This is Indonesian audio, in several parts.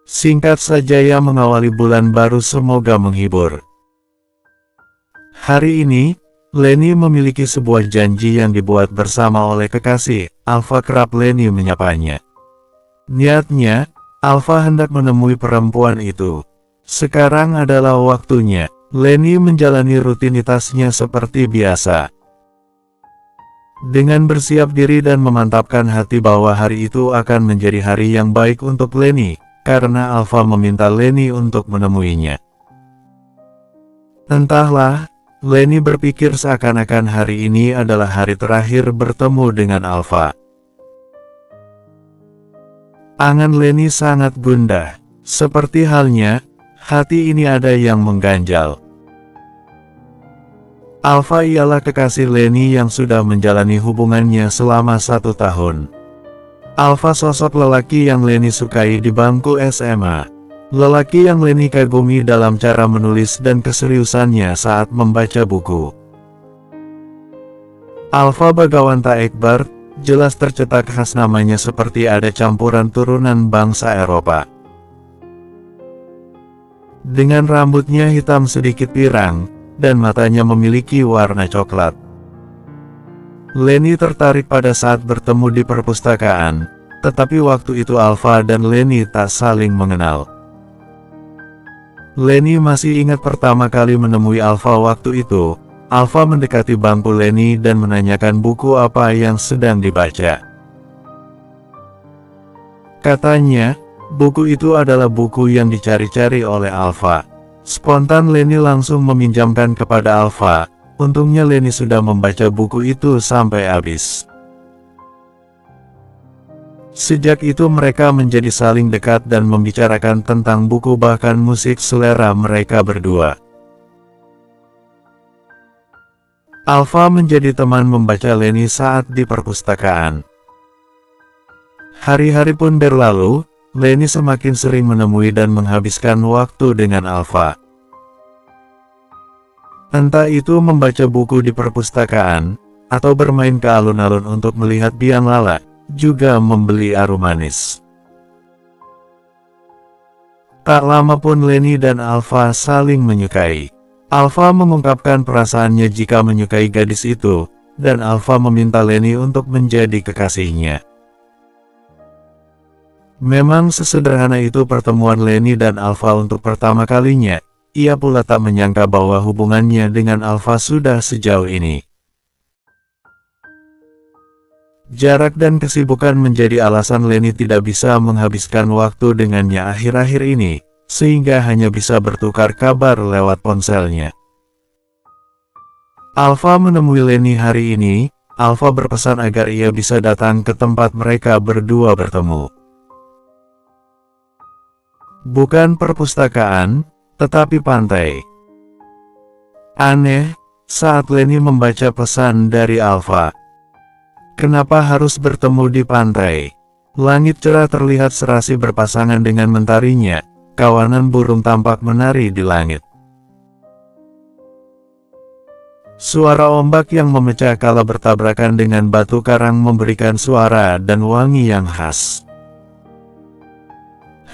Singkat saja ya, mengawali bulan baru semoga menghibur. Hari ini, Leni memiliki sebuah janji yang dibuat bersama oleh kekasih. Alpha kerap Leni menyapanya. Niatnya, Alpha hendak menemui perempuan itu. Sekarang adalah waktunya. Leni menjalani rutinitasnya seperti biasa. Dengan bersiap diri dan memantapkan hati bahwa hari itu akan menjadi hari yang baik untuk Leni, karena Alpha meminta Leni untuk menemuinya. Entahlah, Leni berpikir seakan-akan hari ini adalah hari terakhir bertemu dengan Alpha. Angan Leni sangat gundah. Seperti halnya, hati ini ada yang mengganjal. Alpha ialah kekasih Leni yang sudah menjalani hubungannya selama 1 tahun. Alpha sosok lelaki yang Leni sukai di bangku SMA. Lelaki yang Leni kagumi dalam cara menulis dan keseriusannya saat membaca buku. Alpha Bagawanta Ekbert, jelas tercetak khas namanya seperti ada campuran turunan bangsa Eropa. Dengan rambutnya hitam sedikit pirang, dan matanya memiliki warna coklat. Leni tertarik pada saat bertemu di perpustakaan, tetapi waktu itu Alpha dan Leni tak saling mengenal. Leni masih ingat pertama kali menemui Alpha waktu itu. Alpha mendekati bangku Leni dan menanyakan buku apa yang sedang dibaca. Katanya, buku itu adalah buku yang dicari-cari oleh Alpha. Spontan Leni langsung meminjamkan kepada Alpha. Untungnya Leni sudah membaca buku itu sampai habis. Sejak itu mereka menjadi saling dekat dan membicarakan tentang buku bahkan musik selera mereka berdua. Alpha menjadi teman membaca Leni saat di perpustakaan. Hari-hari pun berlalu, Leni semakin sering menemui dan menghabiskan waktu dengan Alpha. Entah itu membaca buku di perpustakaan, atau bermain ke alun-alun untuk melihat biang lala, juga membeli aru manis. Tak lama pun Leni dan Alpha saling menyukai. Alpha mengungkapkan perasaannya jika menyukai gadis itu, dan Alpha meminta Leni untuk menjadi kekasihnya. Memang sesederhana itu pertemuan Leni dan Alpha untuk pertama kalinya. Ia pula tak menyangka bahwa hubungannya dengan Alpha sudah sejauh ini. Jarak dan kesibukan menjadi alasan Leni tidak bisa menghabiskan waktu dengannya akhir-akhir ini, sehingga hanya bisa bertukar kabar lewat ponselnya. Alpha menemui Leni hari ini. Alpha berpesan agar ia bisa datang ke tempat mereka berdua bertemu. Bukan perpustakaan, tetapi pantai. Aneh, saat Leni membaca pesan dari Alpha. Kenapa harus bertemu di pantai? Langit cerah terlihat serasi berpasangan dengan mentarinya, kawanan burung tampak menari di langit. Suara ombak yang memecah kala bertabrakan dengan batu karang memberikan suara dan wangi yang khas.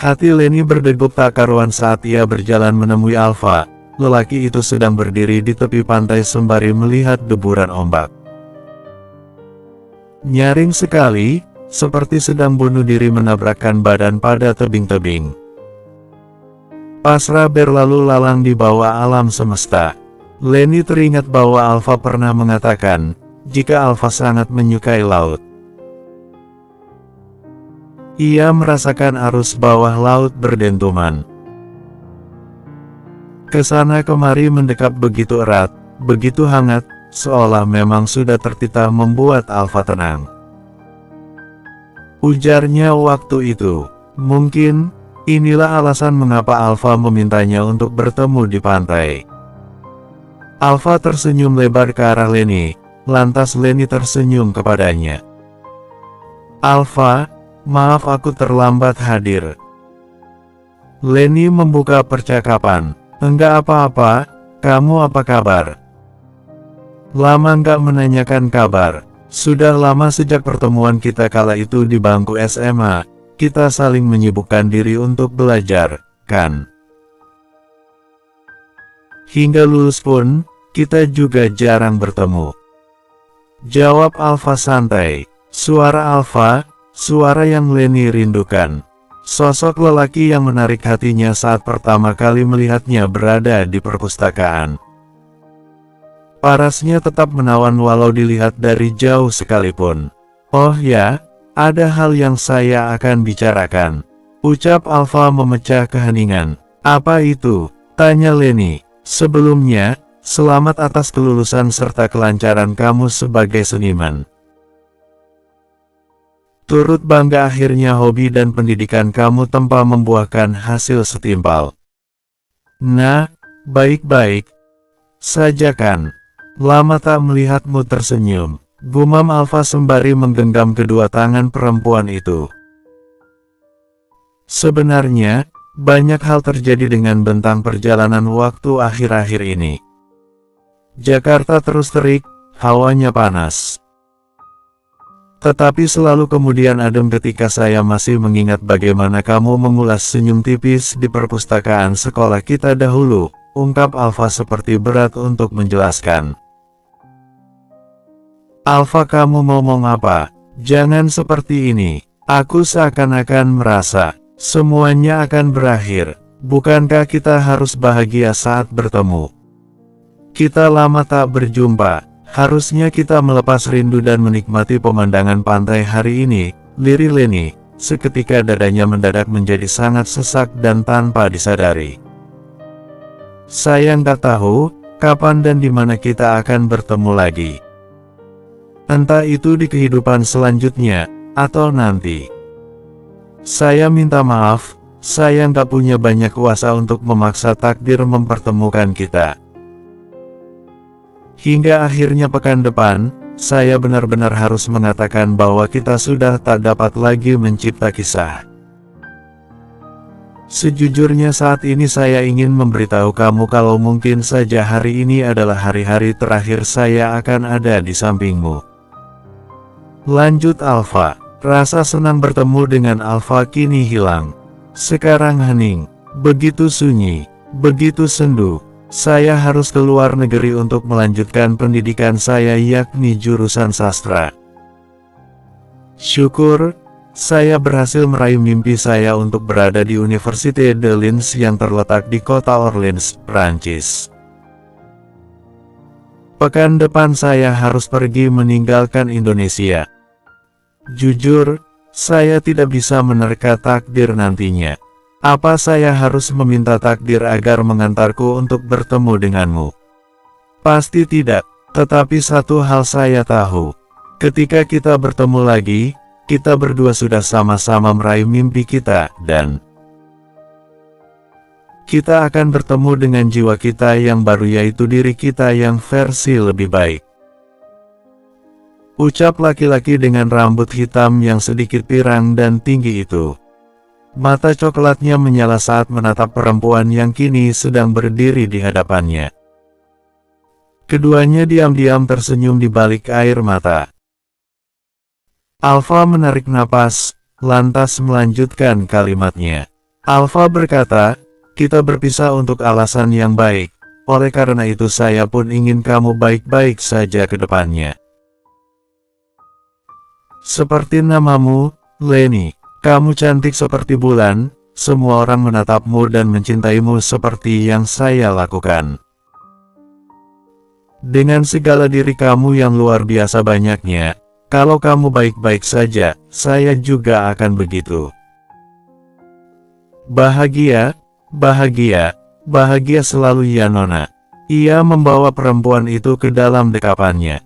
Hati Leni berdegup tak karuan saat ia berjalan menemui Alpha. Lelaki itu sedang berdiri di tepi pantai sembari melihat deburan ombak. Nyaring sekali, seperti sedang bunuh diri menabrakkan badan pada tebing-tebing. Pasrah berlalu lalang di bawah alam semesta. Leni teringat bahwa Alpha pernah mengatakan, jika Alpha sangat menyukai laut. Ia merasakan arus bawah laut berdentuman. Kesana kemari mendekat begitu erat, begitu hangat, seolah memang sudah tertitah membuat Alpha tenang. Ujarnya waktu itu, mungkin, inilah alasan mengapa Alpha memintanya untuk bertemu di pantai. Alpha tersenyum lebar ke arah Leni, lantas Leni tersenyum kepadanya. Alpha, maaf aku terlambat hadir. Leni membuka percakapan, enggak apa-apa, kamu apa kabar? Lama nggak menanyakan kabar. Sudah lama sejak pertemuan kita kala itu di bangku SMA. kita saling menyibukkan diri untuk belajar, kan? Hingga lulus pun, kita juga jarang bertemu. Jawab Alfa santai. Suara Alfa, suara yang Leni rindukan. Sosok lelaki yang menarik hatinya saat pertama kali melihatnya berada di perpustakaan. Parasnya tetap menawan walau dilihat dari jauh sekalipun. Oh ya, ada hal yang saya akan bicarakan, ucap Alfa memecah keheningan. Apa itu? Tanya Leni. Sebelumnya, selamat atas kelulusan serta kelancaran kamu sebagai seniman. Turut bangga akhirnya hobi dan pendidikan kamu tanpa membuahkan hasil setimpal. Nah, baik-baik saja kan? Lama tak melihatmu tersenyum, gumam Alfa sembari menggenggam kedua tangan perempuan itu. Sebenarnya, banyak hal terjadi dengan bentang perjalanan waktu akhir-akhir ini. Jakarta terus terik, hawanya panas. Tetapi selalu kemudian adem ketika saya masih mengingat bagaimana kamu mengulas senyum tipis di perpustakaan sekolah kita dahulu, ungkap Alfa seperti berat untuk menjelaskan. Alfa, kamu ngomong apa? Jangan seperti ini. Aku seakan-akan merasa semuanya akan berakhir. Bukankah kita harus bahagia saat bertemu? Kita lama tak berjumpa. Harusnya kita melepas rindu dan menikmati pemandangan pantai hari ini, lirik Leni. Seketika dadanya mendadak menjadi sangat sesak dan tanpa disadari. Saya nggak tahu, kapan dan di mana kita akan bertemu lagi. Entah itu di kehidupan selanjutnya, atau nanti. Saya minta maaf, saya nggak punya banyak kuasa untuk memaksa takdir mempertemukan kita. Hingga akhirnya pekan depan, saya benar-benar harus mengatakan bahwa kita sudah tak dapat lagi mencipta kisah. Sejujurnya saat ini saya ingin memberitahu kamu kalau mungkin saja hari ini adalah hari-hari terakhir saya akan ada di sampingmu. Lanjut Alfa. Rasa senang bertemu dengan Alfa kini hilang. Sekarang hening, begitu sunyi, begitu sendu. Saya harus keluar negeri untuk melanjutkan pendidikan saya, yakni jurusan sastra. Syukur, saya berhasil meraih mimpi saya untuk berada di Université de Lens yang terletak di kota Orléans, Prancis. Pekan depan saya harus pergi meninggalkan Indonesia. Jujur, saya tidak bisa menerka takdir nantinya. Apa saya harus meminta takdir agar mengantarku untuk bertemu denganmu? Pasti tidak, tetapi satu hal saya tahu. Ketika kita bertemu lagi, kita berdua sudah sama-sama meraih mimpi kita, dan kita akan bertemu dengan jiwa kita yang baru, yaitu diri kita yang versi lebih baik. Ucap laki-laki dengan rambut hitam yang sedikit pirang dan tinggi itu. Mata coklatnya menyala saat menatap perempuan yang kini sedang berdiri di hadapannya. Keduanya diam-diam tersenyum di balik air mata. Alfa menarik napas, lantas melanjutkan kalimatnya. Alfa berkata, kita berpisah untuk alasan yang baik. Oleh karena itu saya pun ingin kamu baik-baik saja ke depannya. Seperti namamu, Leni, kamu cantik seperti bulan, semua orang menatapmu dan mencintaimu seperti yang saya lakukan. Dengan segala diri kamu yang luar biasa banyaknya, kalau kamu baik-baik saja, saya juga akan begitu. Bahagia, bahagia, bahagia selalu ya Nona. Ia membawa perempuan itu ke dalam dekapannya.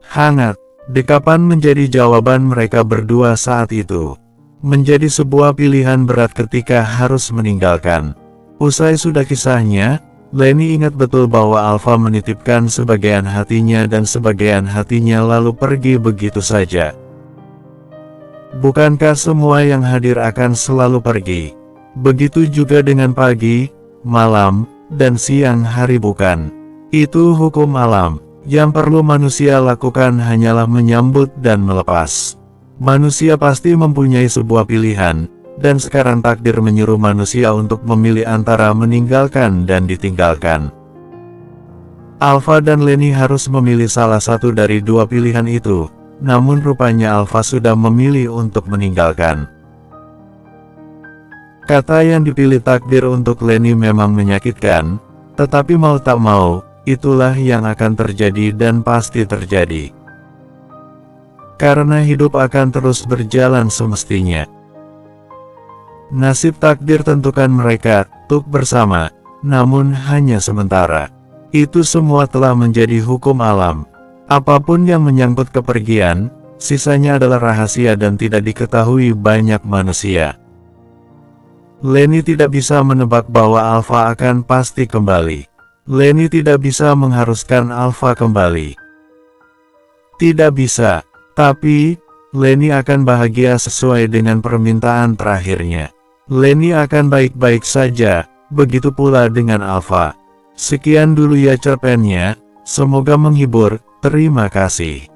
Hangat. Dekapan menjadi jawaban mereka berdua saat itu. Menjadi sebuah pilihan berat ketika harus meninggalkan. Usai sudah kisahnya, Leni ingat betul bahwa Alfa menitipkan sebagian hatinya dan sebagian hatinya lalu pergi begitu saja. Bukankah semua yang hadir akan selalu pergi? Begitu juga dengan pagi, malam, dan siang hari, bukan? Itu hukum alam. Yang perlu manusia lakukan hanyalah menyambut dan melepas. Manusia pasti mempunyai sebuah pilihan, dan sekarang takdir menyuruh manusia untuk memilih antara meninggalkan dan ditinggalkan. Alpha dan Lenny harus memilih salah satu dari dua pilihan itu, namun rupanya Alpha sudah memilih untuk meninggalkan. Kata yang dipilih takdir untuk Lenny memang menyakitkan, tetapi mau tak mau, itulah yang akan terjadi dan pasti terjadi. Karena hidup akan terus berjalan semestinya. Nasib takdir tentukan mereka tuk bersama, namun hanya sementara. Itu semua telah menjadi hukum alam. Apapun yang menyangkut kepergian, sisanya adalah rahasia dan tidak diketahui banyak manusia. Lenny tidak bisa menebak bahwa Alpha akan pasti kembali. Lenny tidak bisa mengharuskan Alpha kembali. Tidak bisa. Tapi, Lenny akan bahagia sesuai dengan permintaan terakhirnya. Lenny akan baik-baik saja, begitu pula dengan Alpha. Sekian dulu ya cerpennya, semoga menghibur, terima kasih.